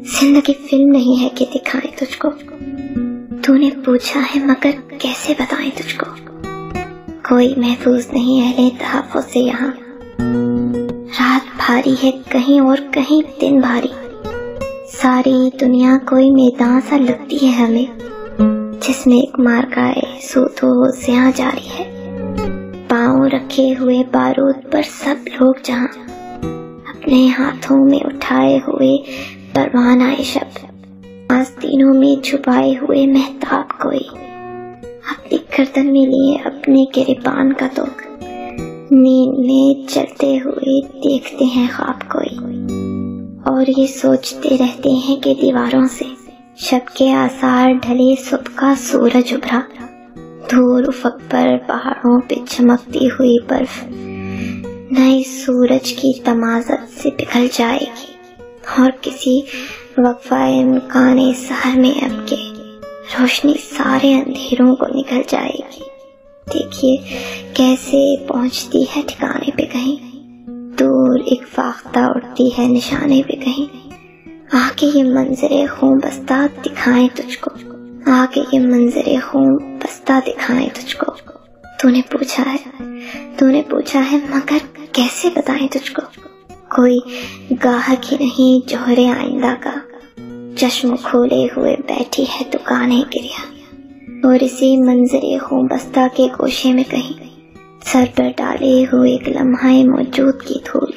زندگی فلم نہیں ہے کہ دکھائیں تجھ کو، تو نے پوچھا ہے مگر کیسے بتائیں تجھ کو، کوئی محفوظ نہیں اہل تحفظ سے یہاں، رات بھاری ہے کہیں اور کہیں دن بھاری، ساری دنیا کوئی میدان سا لگتی ہے ہمیں، جس میں ایک مارکائے سود و زیاں جاری ہے، پاؤں رکھے ہوئے بارود پر سب لوگ جہاں، اپنے ہاتھوں میں اٹھائے ہوئے پروانہ شب، آستینوں میں چھپائے ہوئے مہتاب کوئی، اپنی گردن میں لیے اپنے گریبان کا توق، نیند میں چلتے ہوئے دیکھتے ہیں خواب کوئی، اور یہ سوچتے رہتے ہیں کہ دیواروں سے شب کے آثار ڈھلے صبح کا سورج ابھرا، دور افق پر پہاڑوں پہ چمکتی ہوئی برف نئے سورج کی تمازت سے پگھل جائے گی، اور کسی وقفہ امکان سحر میں اب کے روشنی سارے اندھیروں کو نکل جائے گی۔ دیکھیے کیسے پہنچتی ہے ٹھکانے پہ کہیں، دور ایک فاختہ اڑتی ہے نشانے پہ کہیں، آگے یہ منظر خون بستہ دکھائیں تجھ کو، آگے یہ منظر خون بستہ دکھائیں تجھ کو، تو نے پوچھا ہے مگر کیسے بتائیں تجھ کو، کوئی گاہک ہی نہیں جوہر آئندہ کا، چشم کھولے ہوئے بیٹھی ہے دکانیں گریا، اور اسی منظر خون بستہ کے گوشے میں کہیں سر پر ڈالے ہوئے ایک لمحہ موجود کی دھول،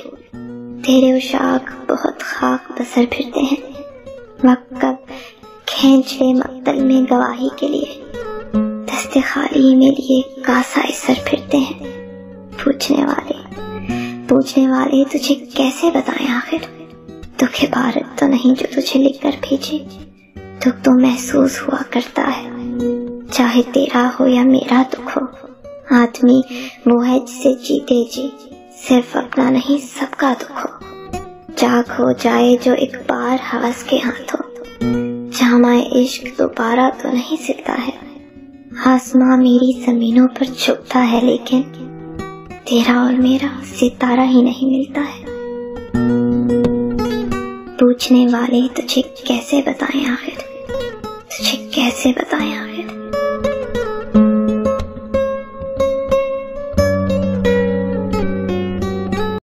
تیرے اشاق بہت خاک بسر پھرتے ہیں، وقت کب کھینچ لے مقتل میں گواہی کے لیے، دست خالی میں لیے کاسائے سر پھرتے ہیں، پوچھنے والے تجھے کیسے بتائیں آخر، دکھ عبارت تو نہیں جو تجھے لکھ کر بھیجے، دکھ تو محسوس ہوا کرتا ہے، چاہے تیرا ہو یا میرا دکھ ہو، آدمی وہ ہے جسے جیتے جی صرف اپنا نہیں سب کا دکھ ہو، چاک ہو جائے جو ایک بار حوث کے ہاتھ ہو، جامع عشق دوبارہ تو نہیں سلتا ہے، آسماں میری زمینوں پر چھپتا ہے لیکن تیرا اور میرا ستارہ ہی نہیں ملتا ہے، پوچھنے والے تجھے کیسے بتائیں آخر،